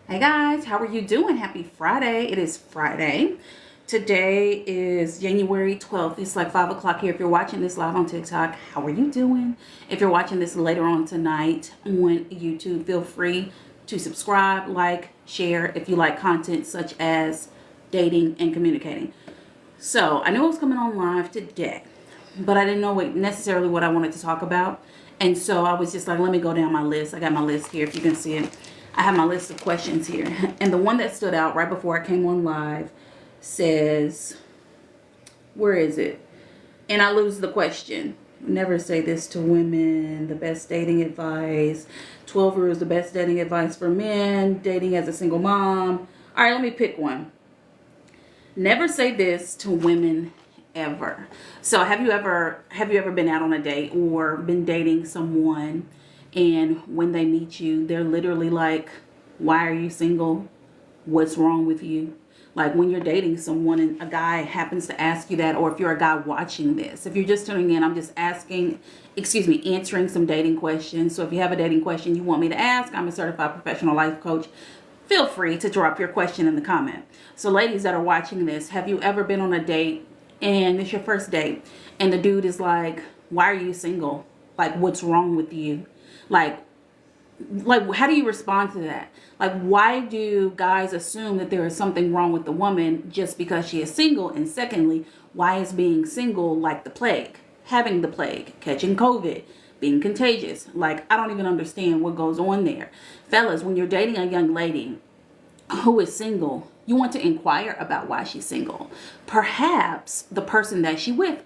Hey guys, how are you doing? Happy Friday. It is Friday. Today is January 12th. It's like 5 o'clock here. If you're watching this live on TikTok, how are you doing? If you're watching this later on tonight on YouTube, feel free to subscribe, like, share if you like content such as dating and communicating. So I knew I was coming on live today, but I didn't know necessarily what I wanted to talk about. And so I was just like, let me go down my list. I got my list here if you can see it. I have my list of questions here. And the one that stood out right before I came on live says, where is it? And I lose the question. Never say this to women. The best dating advice. 12 rules, the best dating advice for men. Dating as a single mom. All right, let me pick one. Never say this to women ever. So have you ever been out on a date or been dating someone, and when they meet you, they're literally like, why are you single? What's wrong with you? Like when you're dating someone and a guy happens to ask you that, or if you're a guy watching this, if you're just tuning in, I'm just answering some dating questions. So if you have a dating question you want me to ask, I'm a certified professional life coach. Feel free to drop your question in the comment. So ladies that are watching this, have you ever been on a date and it's your first date and the dude is like, why are you single? Like, what's wrong with you? Like how do you respond to that? Like, why do guys assume that there is something wrong with the woman just because she is single? And secondly, why is being single like the plague? Having the plague, catching COVID, being contagious. Like, I don't even understand what goes on there. Fellas, when you're dating a young lady who is single, you want to inquire about why she's single. Perhaps the person that she with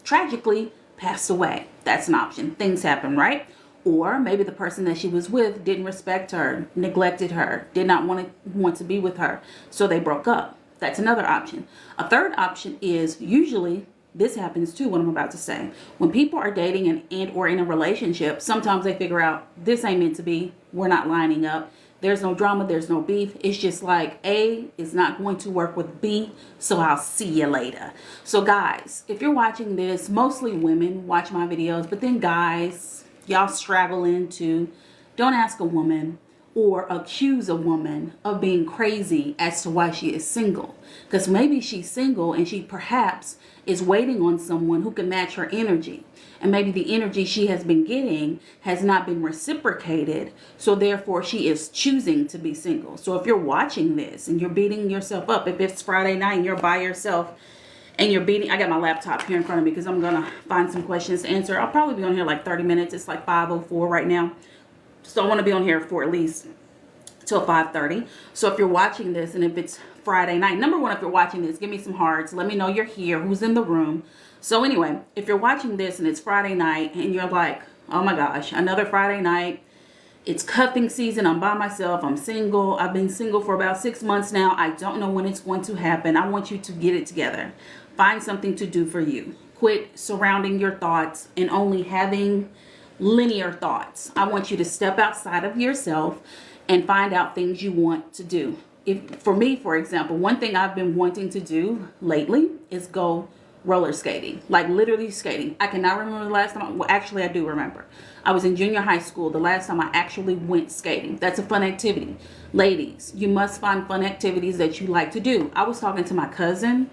tragically passed away. That's an option. Things happen, right? Or maybe the person that she was with didn't respect her, neglected her, did not want to be with her, so they broke up. That's another option. A third option is, usually this happens too, what I'm about to say. When people are dating and or in a relationship, sometimes they figure out this ain't meant to be. We're not lining up. There's no drama. There's no beef. It's just like A is not going to work with B, so I'll see you later. So guys, if you're watching this, mostly women watch my videos, but then guys, y'all straggle into, don't ask a woman or accuse a woman of being crazy as to why she is single. Because maybe she's single and she perhaps is waiting on someone who can match her energy. And maybe the energy she has been getting has not been reciprocated. So therefore she is choosing to be single. So if you're watching this and you're beating yourself up, if it's Friday night and you're by yourself and you're beating, I got my laptop here in front of me because I'm going to find some questions to answer. I'll probably be on here like 30 minutes. It's like 5:04 right now. So I want to be on here for at least till 5:30. So if you're watching this and if it's Friday night, number one, if you're watching this, give me some hearts. Let me know you're here, who's in the room. So anyway, if you're watching this and it's Friday night and you're like, oh my gosh, another Friday night. It's cuffing season. I'm by myself. I'm single. I've been single for about 6 months now. I don't know when it's going to happen. I want you to get it together. Find something to do for you. Quit surrounding your thoughts and only having linear thoughts. I want you to step outside of yourself and find out things you want to do. If for me, for example, one thing I've been wanting to do lately is go roller skating, like literally skating. I cannot remember the last time. Well, actually, I do remember. I was in junior high school the last time I actually went skating. That's a fun activity. Ladies, you must find fun activities that you like to do. I was talking to my cousin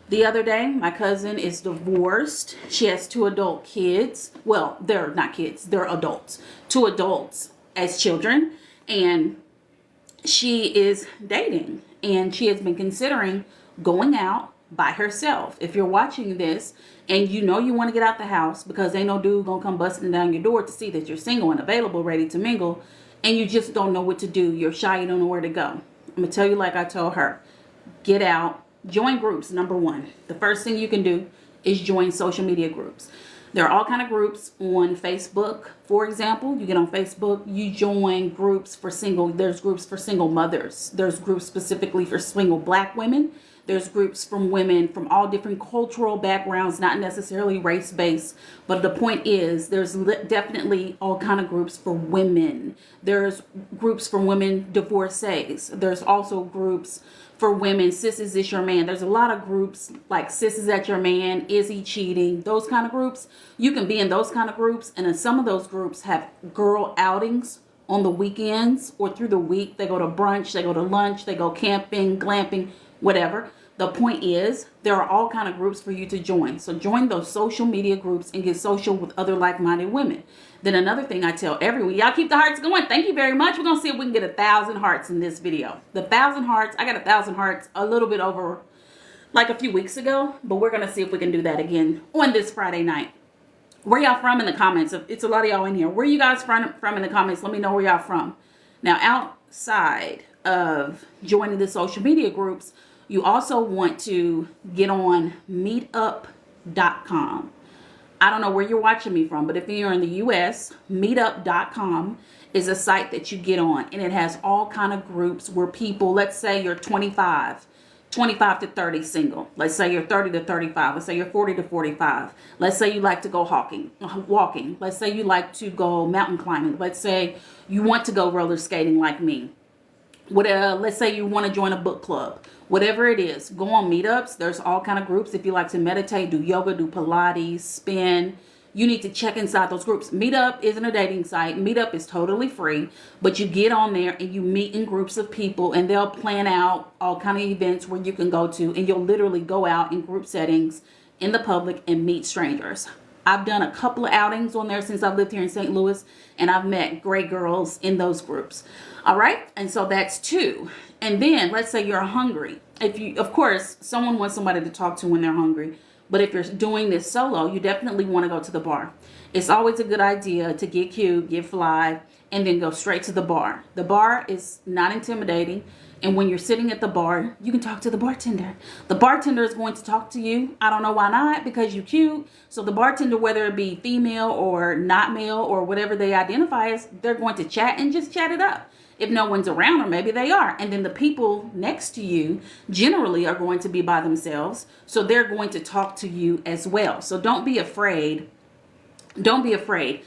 the other day. My cousin is divorced. She has two adult kids. Well, they're not kids, they're adults. Two adults as children. And she is dating. And she has been considering going out by herself. If you're watching this and you know you want to get out the house because ain't no dude gonna come busting down your door to see that you're single and available, ready to mingle, and you just don't know what to do, you're shy, you don't know where to go. I'm gonna tell you like I told her, get out. Join groups, number one. The first thing you can do is join social media groups. There are all kind of groups on Facebook. For example, you get on Facebook, you join groups for single, there's groups for single mothers. There's groups specifically for single black women. There's groups from women from all different cultural backgrounds, not necessarily race-based. But the point is, there's definitely all kind of groups for women. There's groups for women divorcees. There's also groups for women, sis, is this your man? There's a lot of groups like sis, is that your man? Is he cheating? Those kind of groups. You can be in those kind of groups. And then some of those groups have girl outings on the weekends or through the week. They go to brunch, they go to lunch, they go camping, glamping, whatever. The point is, there are all kind of groups for you to join. So join those social media groups and get social with other like-minded women. Then another thing I tell everyone, y'all keep the hearts going. Thank you very much. We're going to see if we can get 1,000 hearts in this video. The 1,000 hearts, I got 1,000 hearts a little bit over like a few weeks ago, but we're going to see if we can do that again on this Friday night. Where y'all from in the comments? It's a lot of y'all in here. Where you guys from in the comments? Let me know where y'all from. Now, outside of joining the social media groups, you also want to get on meetup.com. I don't know where you're watching me from, but if you're in the US, meetup.com is a site that you get on, and it has all kind of groups where people, let's say you're 25 to 30 single. Let's say you're 30 to 35. Let's say you're 40 to 45. Let's say you like to go walking. Let's say you like to go mountain climbing. Let's say you want to go roller skating like me. Let's say you want to join a book club. Whatever it is, go on meetups. There's all kind of groups. If you like to meditate, do yoga, do Pilates, spin, you need to check inside those groups. Meetup isn't a dating site. Meetup is totally free, but you get on there and you meet in groups of people, and they'll plan out all kind of events where you can go to, and you'll literally go out in group settings in the public and meet strangers. I've done a couple of outings on there since I've lived here in St. Louis, and I've met great girls in those groups. All right. And so that's 2. And then let's say you're hungry. Of course, someone wants somebody to talk to when they're hungry. But if you're doing this solo, you definitely want to go to the bar. It's always a good idea to get cute, get fly, and then go straight to the bar. The bar is not intimidating. And when you're sitting at the bar, you can talk to the bartender. The bartender is going to talk to you. I don't know why not, because you're cute. So the bartender, whether it be female or not male or whatever they identify as, they're going to chat and just chat it up. If no one's around, or maybe they are. And then the people next to you generally are going to be by themselves. So they're going to talk to you as well. So don't be afraid. Don't be afraid.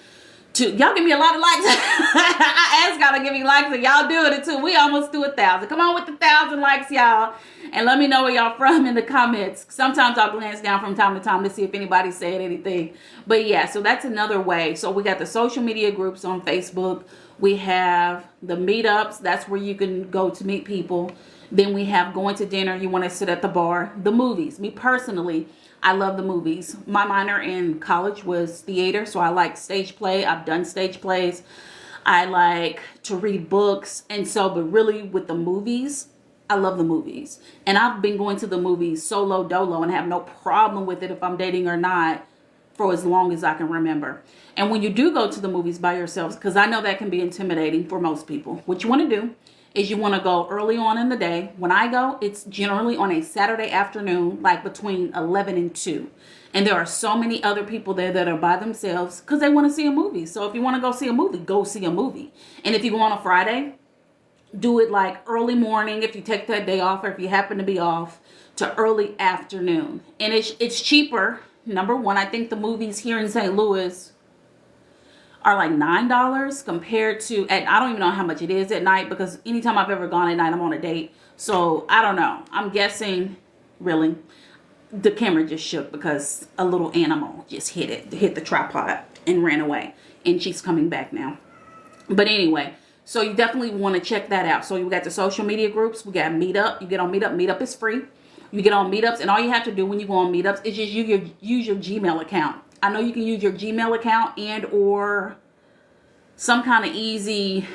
Y'all give me a lot of likes. I asked y'all to give me likes, and y'all doing it too. We almost do 1,000. Come on with the 1,000 likes, y'all. And let me know where y'all from in the comments. Sometimes I'll glance down from time to time to see if anybody said anything. But yeah, so that's another way. So we got the social media groups on Facebook. We have the meetups. That's where you can go to meet people. Then we have going to dinner. You want to sit at the bar. The movies. Me personally, I love the movies. My minor in college was theater, so I like stage play. I've done stage plays. I like to read books. And so, but really with the movies, I love the movies. And I've been going to the movies solo dolo and have no problem with it if I'm dating or not for as long as I can remember. And when you do go to the movies by yourselves, because I know that can be intimidating for most people, what you want to do is you want to go early on in the day. When I go, it's generally on a Saturday afternoon, like between 11 and 2. And there are so many other people there that are by themselves because they want to see a movie. So if you want to go see a movie, go see a movie. And if you go on a Friday, do it like early morning if you take that day off, or if you happen to be off, to early afternoon. And it's cheaper. Number one, I think the movies here in St. Louis are like $9 compared to, and I don't even know how much it is at night, because anytime I've ever gone at night, I'm on a date. So I don't know. I'm guessing, really, the camera just shook because a little animal just hit the tripod and ran away. And she's coming back now. But anyway, so you definitely want to check that out. So you got the social media groups. We got Meetup. You get on Meetup. Meetup is free. You get on Meetups, and all you have to do when you go on Meetups is just use your Gmail account. I know you can use your Gmail account and or some kind of easy.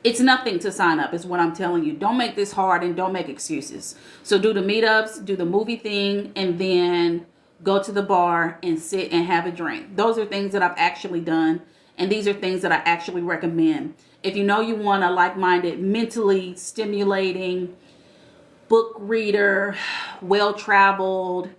It's nothing to sign up is what I'm telling you. Don't make this hard and don't make excuses. So do the meetups, do the movie thing, and then go to the bar and sit and have a drink. Those are things that I've actually done, and these are things that I actually recommend. If you know you want a like-minded, mentally stimulating book reader, well-traveled,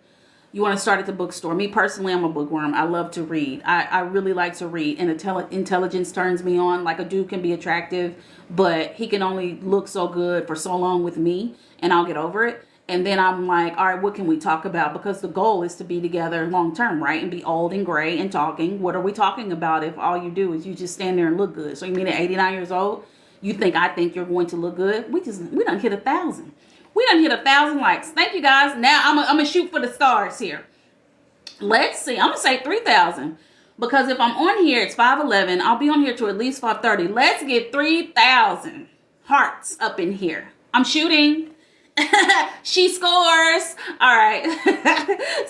you want to start at the bookstore. Me personally, I'm a bookworm. I love to read. I really like to read. And intelligence turns me on. Like, a dude can be attractive, but he can only look so good for so long with me, and I'll get over it. And then I'm like, all right, what can we talk about? Because the goal is to be together long term, right? And be old and gray and talking. What are we talking about if all you do is you just stand there and look good? So you mean at 89 years old, I think you're going to look good? We done hit 1,000. We done hit 1,000 likes. Thank you, guys. Now I'm gonna shoot for the stars here. Let's see. I'm gonna say 3,000. Because if I'm on here, it's 5:11. I'll be on here to at least 5:30. Let's get 3,000 hearts up in here. I'm shooting. She scores. All right.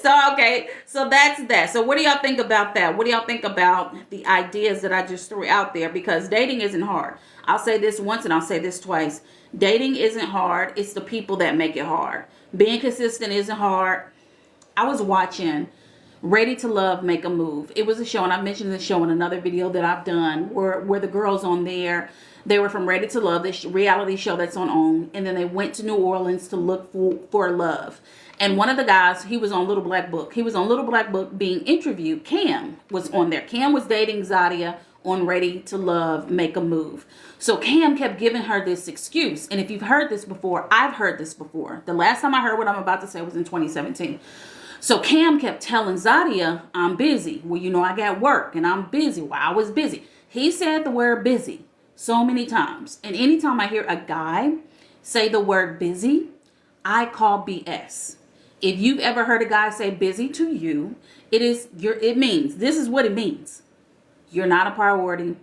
So, okay. So that's that. So what do y'all think about that? What do y'all think about the ideas that I just threw out there? Because dating isn't hard. I'll say this once and I'll say this twice. Dating isn't hard. It's the people that make it hard. Being consistent isn't hard. I was watching Ready to Love, Make a Move. It was a show, and I've mentioned this show in another video that I've done, where the girls on there, they were from Ready to Love, this reality show that's on OWN, and then they went to New Orleans to look for love. And one of the guys, he was on Little Black Book. He was on Little Black Book being interviewed. Cam was on there. Cam was dating Zadia on Ready to Love, Make a Move. So Cam kept giving her this excuse. And if you've heard this before, I've heard this before. The last time I heard what I'm about to say was in 2017. So Cam kept telling Zadia, I'm busy. Well, you know, I got work and I'm busy. Well, I was busy. He said the word busy so many times. And anytime I hear a guy say the word busy, I call BS. If you've ever heard a guy say busy to you, it means, this is what it means. You're not a priority.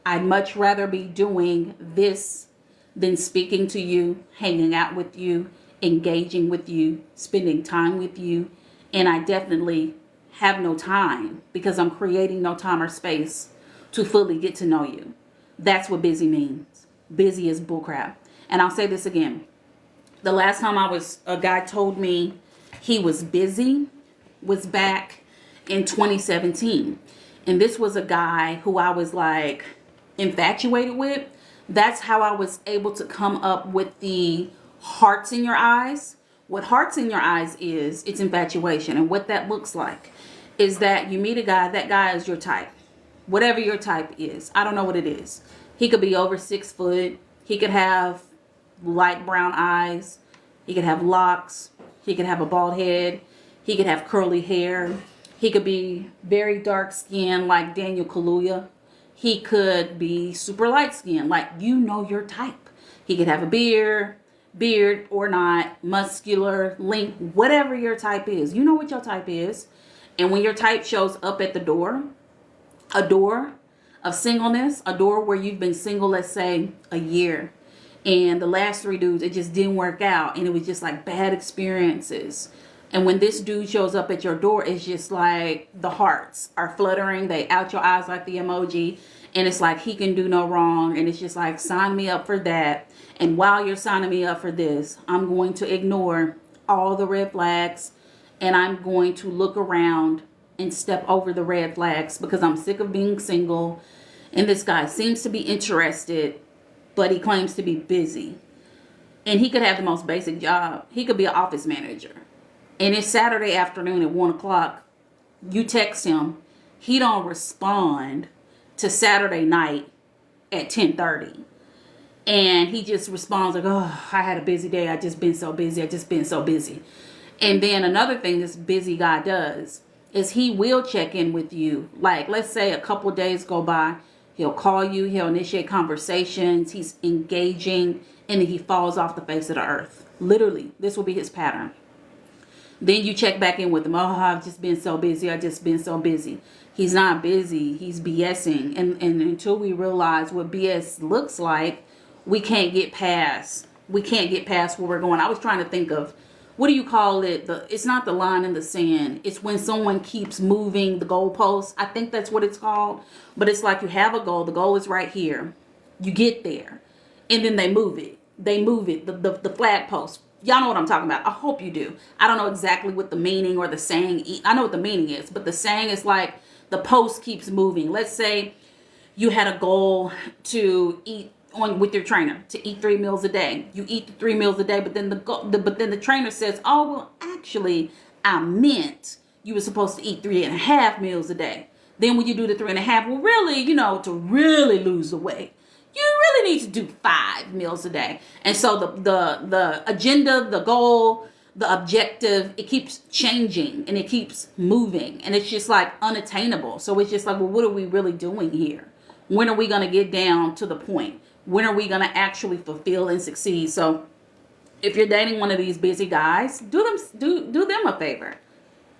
I'd much rather be doing this than speaking to you, hanging out with you, engaging with you, spending time with you. And I definitely have no time because I'm creating no time or space to fully get to know you. That's what busy means. Busy is bullcrap. And I'll say this again. The last time a guy told me he was busy was back in 2017. And this was a guy who I was like infatuated with. That's how I was able to come up with the hearts in your eyes. What hearts in your eyes is, it's infatuation. And what that looks like is that you meet a guy, that guy is your type. Whatever your type is. I don't know what it is. He could be over 6 foot. He could have light brown eyes. He could have locks. He could have a bald head. He could have curly hair. He could be very dark skinned like Daniel Kaluuya. He could be super light skinned, like you know your type. He could have a beard or not, muscular, length, whatever your type is. You know what your type is. And when your type shows up at the door, a door of singleness, a door where you've been single, let's say a year, and the last 3 dudes, it just didn't work out, and it was just like bad experiences. And when this dude shows up at your door, it's just like the hearts are fluttering. They out your eyes like the emoji. And it's like he can do no wrong. And it's just like, sign me up for that. And while you're signing me up for this, I'm going to ignore all the red flags. And I'm going to look around and step over the red flags because I'm sick of being single. And this guy seems to be interested, but he claims to be busy. And he could have the most basic job. He could be an office manager. And it's Saturday afternoon at 1 o'clock. You text him. He don't respond to Saturday night at 10:30. And he just responds like, oh, I had a busy day. I just been so busy. And then another thing this busy guy does is he will check in with you. Like, let's say a couple of days go by. He'll call you. He'll initiate conversations. He's engaging. And then he falls off the face of the earth. Literally, this will be his pattern. Then you check back in with him. Oh, I've just been so busy. He's not busy. He's BSing. And until we realize what BS looks like, we can't get past where we're going. I was trying to think of, what do you call it? It's not the line in the sand. It's when someone keeps moving the goalpost. I think that's what it's called. But it's like you have a goal. The goal is right here. You get there. And then they move it. The flag post. Y'all know what I'm talking about. I hope you do. I don't know exactly what the meaning or the saying. I know what the meaning is, but the saying is like the post keeps moving. Let's say you had a goal to eat with your trainer to eat 3 meals a day. You eat the 3 meals a day, but then the trainer says, "Oh, well, actually, I meant you were supposed to eat 3.5 meals a day." Then when you do the 3.5, well, really, to really lose the weight, you really need to do 5 meals a day. And so the agenda, the goal, the objective, it keeps changing and it keeps moving. And it's just like unattainable. So it's just like, well, what are we really doing here? When are we going to get down to the point? When are we going to actually fulfill and succeed? So if you're dating one of these busy guys, do them a favor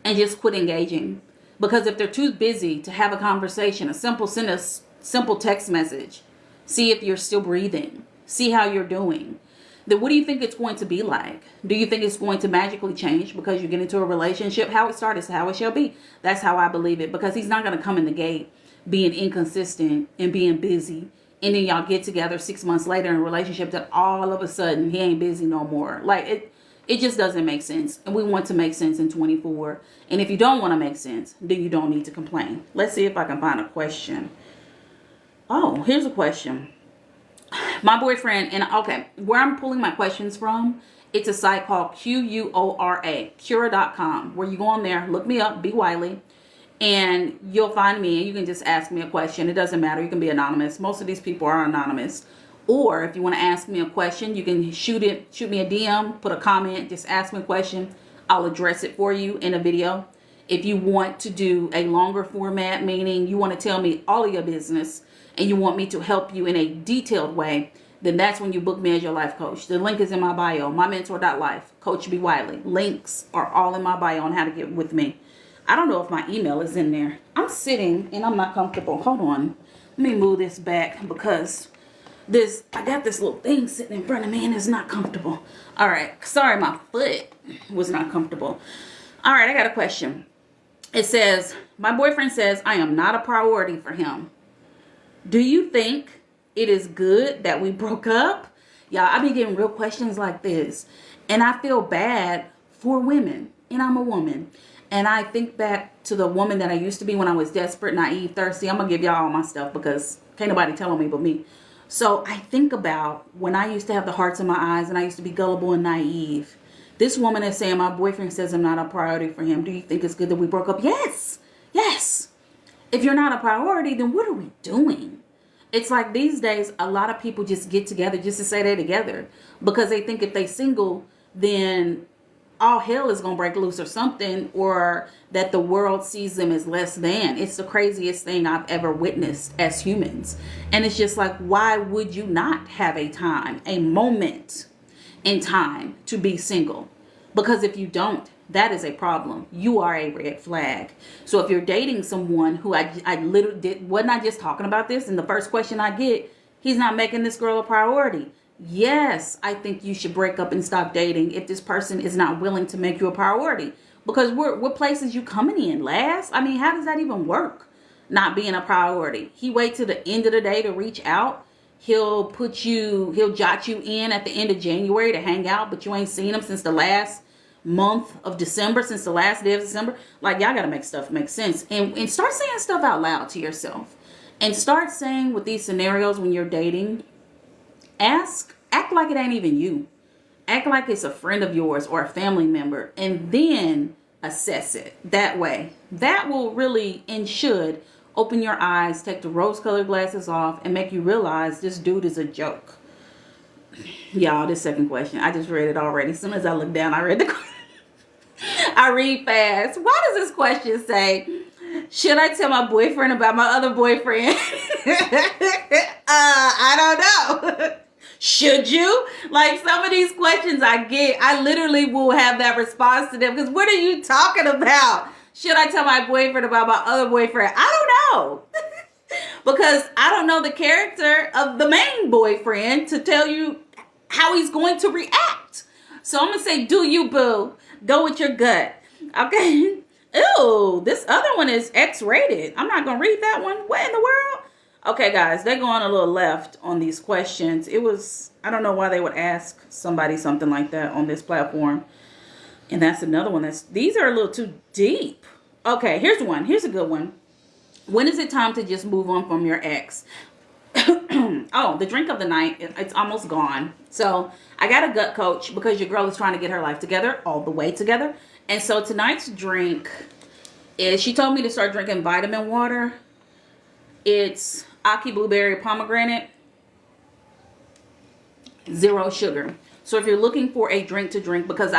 and just quit engaging. Because if they're too busy to have a conversation, a simple sentence, simple text message, see if you're still breathing, see how you're doing, then what do you think it's going to be like? Do you think it's going to magically change because you get into a relationship? How it started is how it shall be. That's how I believe it, because he's not going to come in the gate being inconsistent and being busy, and then y'all get together 6 months later in a relationship that all of a sudden he ain't busy no more. Like it just doesn't make sense. And we want to make sense in 24. And if you don't want to make sense, then you don't need to complain. Let's see if I can find a question. Oh, here's a question. My boyfriend, and okay, where I'm pulling my questions from, it's a site called Quora.com, where you go on there, look me up, be Wiley, and you'll find me, and you can just ask me a question. It doesn't matter. You can be anonymous. Most of these people are anonymous. Or if you want to ask me a question, you can shoot me a DM, put a comment, just ask me a question. I'll address it for you in a video. If you want to do a longer format, meaning you want to tell me all of your business and you want me to help you in a detailed way, then that's when you book me as your life coach. The link is in my bio, mymentor.life, Coach B. Wiley. Links are all in my bio on how to get with me. I don't know if my email is in there. I'm sitting and I'm not comfortable. Hold on. Let me move this back because I got this little thing sitting in front of me and it's not comfortable. All right. Sorry, my foot was not comfortable. All right. I got a question. It says, my boyfriend says I am not a priority for him. Do you think it is good that we broke up? Y'all, I be getting real questions like this. And I feel bad for women. And I'm a woman. And I think back to the woman that I used to be when I was desperate, naive, thirsty. I'm going to give y'all all my stuff because can't nobody tell on me but me. So I think about when I used to have the hearts in my eyes and I used to be gullible and naive. This woman is saying my boyfriend says I'm not a priority for him. Do you think it's good that we broke up? Yes. Yes. If you're not a priority, then what are we doing? It's like these days, a lot of people just get together just to say they're together because they think if they single, then all hell is going to break loose or something, or that the world sees them as less than. It's the craziest thing I've ever witnessed as humans. And it's just like, why would you not have a moment in time to be single? Because if you don't, that is a problem. You are a red flag. So if you're dating someone who I literally wasn't I just talking about this? And the first question I get, he's not making this girl a priority. Yes, I think you should break up and stop dating if this person is not willing to make you a priority. Because what place is you coming in last? I mean, how does that even work? Not being a priority. He waits to the end of the day to reach out. He'll jot you in at the end of January to hang out, but you ain't seen him since the last month of December, since the last day of December. Like, y'all gotta make stuff make sense. And start saying stuff out loud to yourself. And start saying with these scenarios when you're dating, act like it ain't even you. Act like it's a friend of yours or a family member, and then assess it that way. That will really and should open your eyes, take the rose-colored glasses off, and make you realize this dude is a joke. Y'all, this second question, I just read it already. As soon as I look down, I read the question. I read fast. Why does this question say, should I tell my boyfriend about my other boyfriend? I don't know. Should you? Like, some of these questions I get, I literally will have that response to them because what are you talking about? Should I tell my boyfriend about my other boyfriend? I don't know. Because I don't know the character of the main boyfriend to tell you how he's going to react. So I'm going to say, do you, boo? Go with your gut. Okay? Ew, this other one is X-rated. I'm not going to read that one. What in the world? Okay, guys, they're going a little left on these questions. I don't know why they would ask somebody something like that on this platform. And that's another one. These are a little too deep. Okay, here's one. Here's a good one. When is it time to just move on from your ex? Oh, the drink of the night, it's almost gone. So I got a gut coach because your girl is trying to get her life together, all the way together. And so tonight's drink is, she told me to start drinking vitamin water. It's Aki Blueberry Pomegranate, 0 sugar. So if you're looking for a drink to drink, because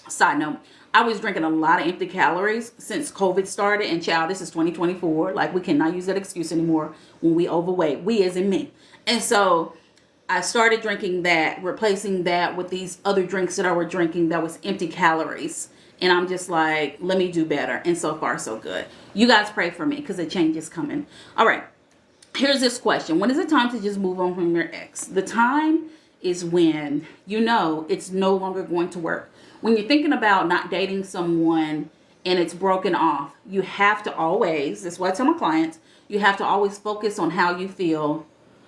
side note, I was drinking a lot of empty calories since COVID started. And child, this is 2024. Like, we cannot use that excuse anymore when we overweight. We as in me. And so I started drinking that, replacing that with these other drinks that I were drinking that was empty calories. And I'm just like, let me do better. And so far, so good. You guys pray for me because the change is coming. All right. Here's this question. When is it time to just move on from your ex? The time is when you know it's no longer going to work. When you're thinking about not dating someone and it's broken off, you have to always, that's what I tell my clients, you have to always focus on how you feel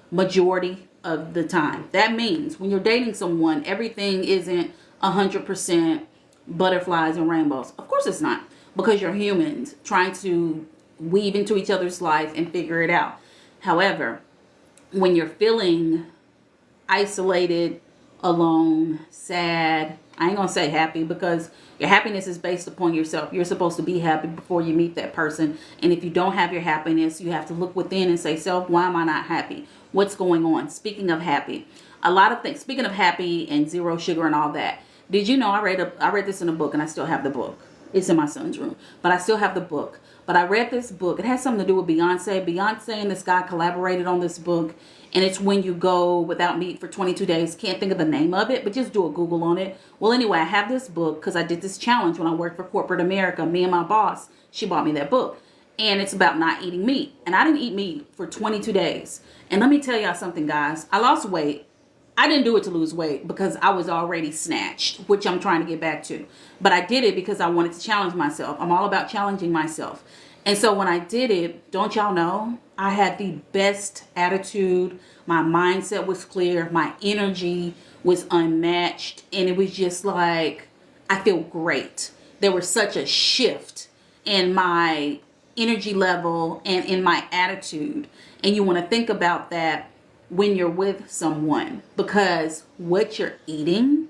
majority of the time. That means when you're dating someone, everything isn't 100% butterflies and rainbows. Of course it's not, because you're humans trying to weave into each other's life and figure it out. However, when you're feeling isolated, alone, sad, I ain't gonna say happy, because your happiness is based upon yourself. You're supposed to be happy before you meet that person. And if you don't have your happiness, you have to look within and say, self, why am I not happy? What's going on? Speaking of happy, a lot of things, speaking of happy and zero sugar and all that, did you know I read this in a book, and I still have the book. It's in my son's room, but I still have the book. But I read this book. It has something to do with Beyonce. Beyonce and this guy collaborated on this book. And it's when you go without meat for 22 days. Can't think of the name of it, but just do a Google on it. Well, anyway, I have this book because I did this challenge when I worked for corporate America. Me and my boss, she bought me that book. And it's about not eating meat. And I didn't eat meat for 22 days. And let me tell y'all something, guys. I lost weight. I didn't do it to lose weight because I was already snatched, which I'm trying to get back to. But I did it because I wanted to challenge myself. I'm all about challenging myself. And so when I did it, don't y'all know, I had the best attitude. My mindset was clear. My energy was unmatched. And it was just like, I feel great. There was such a shift in my energy level and in my attitude. And you want to think about that when you're with someone, because what you're eating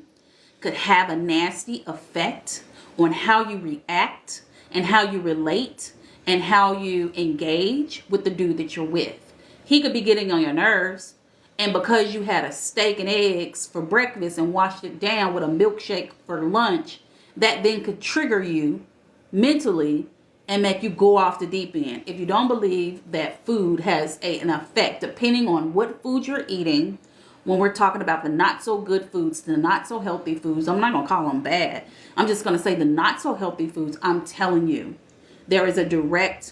could have a nasty effect on how you react and how you relate and how you engage with the dude that you're with. He could be getting on your nerves, and because you had a steak and eggs for breakfast and washed it down with a milkshake for lunch, that then could trigger you mentally and make you go off the deep end. If you don't believe that food has an effect, depending on what food you're eating, when we're talking about the not so good foods, the not so healthy foods, I'm not going to call them bad. I'm just going to say the not so healthy foods, I'm telling you, there is a direct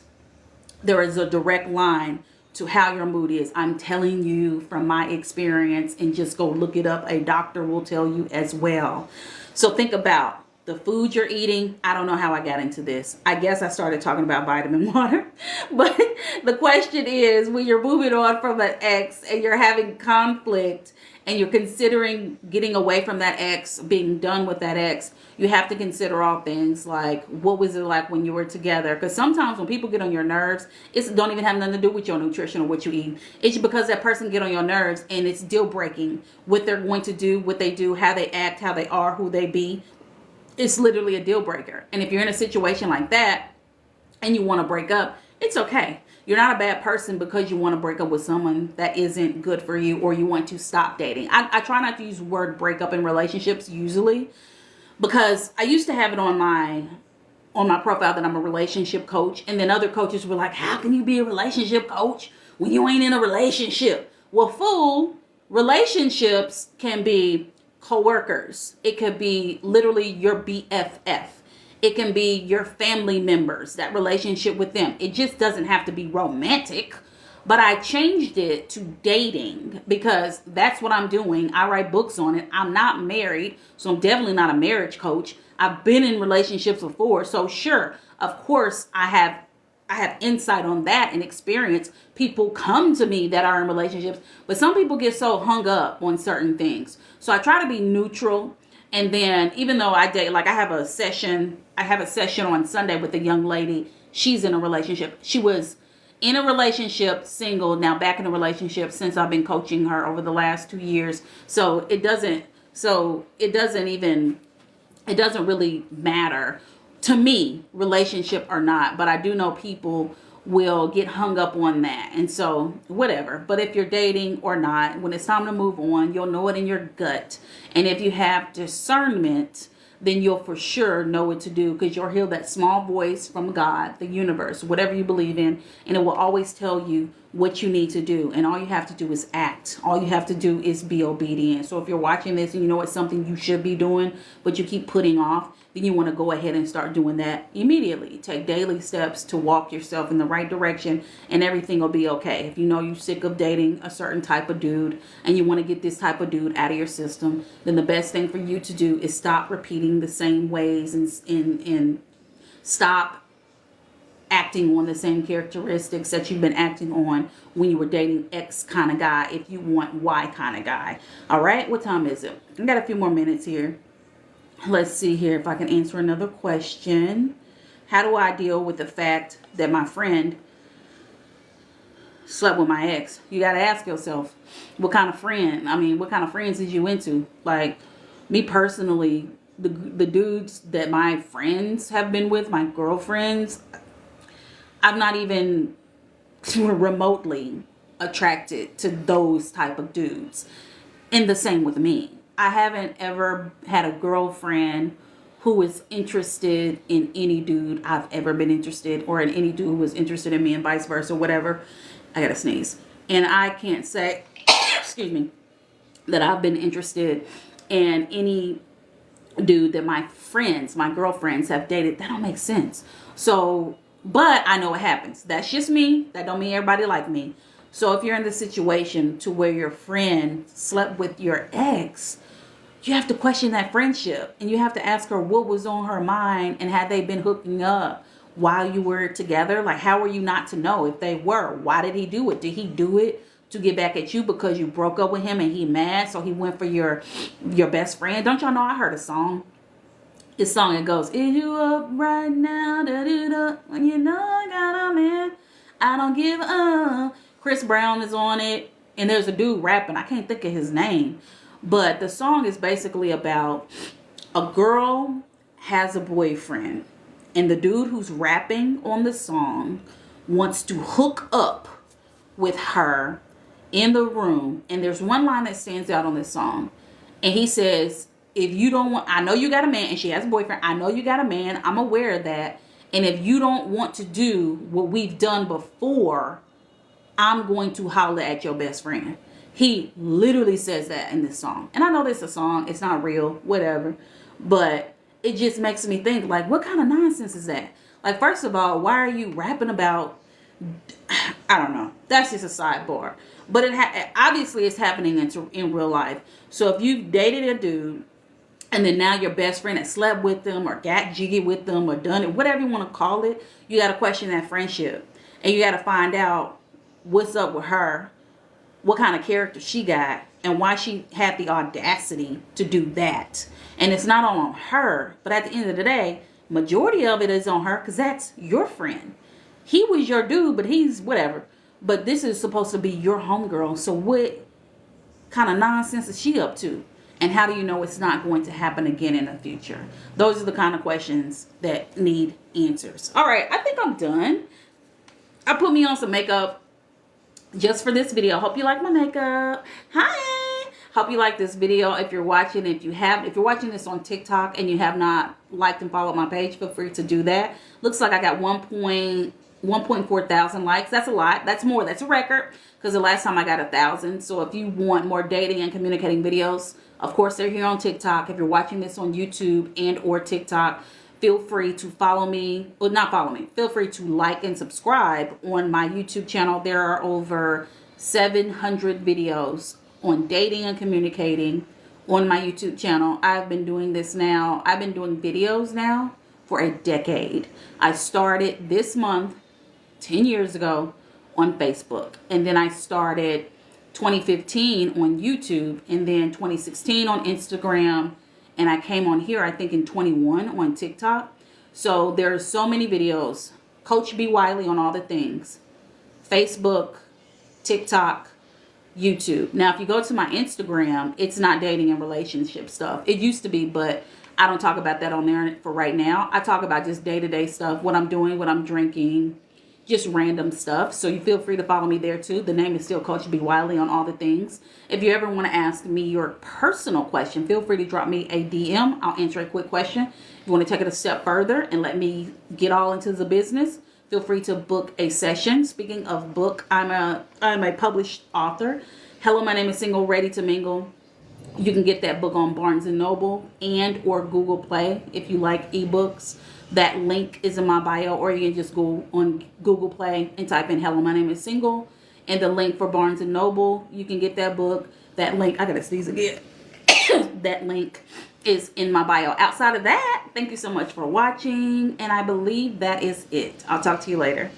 line to how your mood is. I'm telling you from my experience, and just go look it up. A doctor will tell you as well. So think about the food you're eating. I don't know how I got into this. I guess I started talking about vitamin water. But the question is, when you're moving on from an ex and you're having conflict and you're considering getting away from that ex, being done with that ex, you have to consider all things like, what was it like when you were together? Because sometimes when people get on your nerves, it don't even have nothing to do with your nutrition or what you eat. It's because that person get on your nerves, and it's deal breaking what they're going to do, what they do, how they act, how they are, who they be. It's literally a deal breaker. And if you're in a situation like that and you want to break up, it's okay. You're not a bad person because you want to break up with someone that isn't good for you, or you want to stop dating. I try not to use the word breakup in relationships usually, because I used to have it on my profile that I'm a relationship coach. And then other coaches were like, how can you be a relationship coach when you ain't in a relationship? Well, fool, relationships can be co-workers. It could be literally your BFF. It can be your family members, that relationship with them. It just doesn't have to be romantic. But I changed it to dating because that's what I'm doing. I write books on it. I'm not married, so I'm definitely not a marriage coach. I've been in relationships before. So sure, of course, I have insight on that and experience. People come to me that are in relationships, but some people get so hung up on certain things. So I try to be neutral. And then even though I date, like I have a session on Sunday with a young lady. She's in a relationship. She was in a relationship, single, now back in a relationship since I've been coaching her over the last 2 years. So it doesn't really matter to me, relationship or not. But I do know people will get hung up on that. And so whatever. But if you're dating or not, when it's time to move on, you'll know it in your gut. And if you have discernment, then you'll for sure know what to do, because you'll hear that small voice from God, the universe, whatever you believe in, and it will always tell you what you need to do. And all you have to do is act. All you have to do is be obedient. So if you're watching this and you know it's something you should be doing, but you keep putting off, then you want to go ahead and start doing that immediately. Take daily steps to walk yourself in the right direction, and everything will be okay. If you know you're sick of dating a certain type of dude and you want to get this type of dude out of your system, then the best thing for you to do is stop repeating the same ways and stop acting on the same characteristics that you've been acting on when you were dating X kind of guy if you want Y kind of guy. All right, what time is it? I got a few more minutes here. Let's see here if I can answer another question. How do I deal with the fact that my friend slept with my ex? You got to ask yourself, what kind of friend? I mean, what kind of friends is you into? Like, me personally, the dudes that my friends have been with, my girlfriends, I'm not even remotely attracted to those type of dudes. And the same with me. I haven't ever had a girlfriend who is interested in any dude I've ever been interested, or in any dude who was interested in me, and vice versa, whatever. I gotta sneeze. And I can't say, excuse me, that I've been interested in any dude that my friends, my girlfriends have dated. That don't make sense. So, but I know it happens. That's just me. That don't mean everybody like me. So if you're in the situation to where your friend slept with your ex, you have to question that friendship, and you have to ask her what was on her mind, and had they been hooking up while you were together? Like, how were you not to know if they were? Why did he do it? Did he do it to get back at you because you broke up with him and he mad, so he went for your best friend? Don't y'all know I heard a song? This song, it goes, is you up right now, da-da-da, when you know I got a man, I don't give up. Chris Brown is on it, and there's a dude rapping. I can't think of his name. But the song is basically about a girl has a boyfriend, and the dude who's rapping on the song wants to hook up with her in the room. And there's one line that stands out on this song. And he says, if you don't want, I know you got a man, and she has a boyfriend. I know you got a man. I'm aware of that. And if you don't want to do what we've done before, I'm going to holler at your best friend. He literally says that in this song. And I know this is a song. It's not real, whatever. But it just makes me think, like, what kind of nonsense is that? Like, first of all, why are you rapping about, I don't know. That's just a sidebar. But obviously it's happening in real life. So if you've dated a dude, and then now your best friend has slept with them, or got jiggy with them, or done it, whatever you want to call it, you got to question that friendship. And you got to find out what's up with her, what kind of character she got, and why she had the audacity to do that. And it's not all on her, but at the end of the day, majority of it is on her, because that's your friend. He was your dude, but he's whatever. But this is supposed to be your homegirl. So what kind of nonsense is she up to? And how do you know it's not going to happen again in the future? Those are the kind of questions that need answers. All right, I think I'm done. I put me on some makeup just for this video. Hope you like my makeup. Hi. Hope you like this video. If you're watching, if you're watching this on TikTok and you have not liked and followed my page, feel free to do that. Looks like I got 1.4 thousand likes. That's a lot. That's more. That's a record, because the last time I got 1,000. So if you want more dating and communicating videos, of course they're here on TikTok. If you're watching this on YouTube and or TikTok, feel free to follow me, or not follow me, feel free to like and subscribe on my YouTube channel. There are over 700 videos on dating and communicating on my YouTube channel. I've been doing this now. I've been doing videos now for a decade. I started this month, 10 years ago, on Facebook. And then I started 2015 on YouTube, and then 2016 on Instagram. And I came on here, I think, in 21 on TikTok. So there's so many videos. Coach B. Wiley on all the things. Facebook, TikTok, YouTube. Now, if you go to my Instagram, it's not dating and relationship stuff. It used to be, but I don't talk about that on there for right now. I talk about just day-to-day stuff, what I'm doing, what I'm drinking, just random stuff. So you feel free to follow me there too. The name is still Coach B. Wiley on all the things. If you ever want to ask me your personal question, feel free to drop me a DM. I'll answer a quick question. If you want to take it a step further and let me get all into the business, feel free to book a session. Speaking of book, I'm a published author. Hello, my name is Single, Ready to Mingle. You can get that book on Barnes and Noble and or Google Play if you like ebooks. That link is in my bio, or you can just go on Google Play and type in "Hello, my name is Single," and the link for Barnes and Noble. You can get that book. That link, I gotta sneeze again. That link is in my bio. Outside of that, thank you so much for watching, and I believe that is it. I'll talk to you later.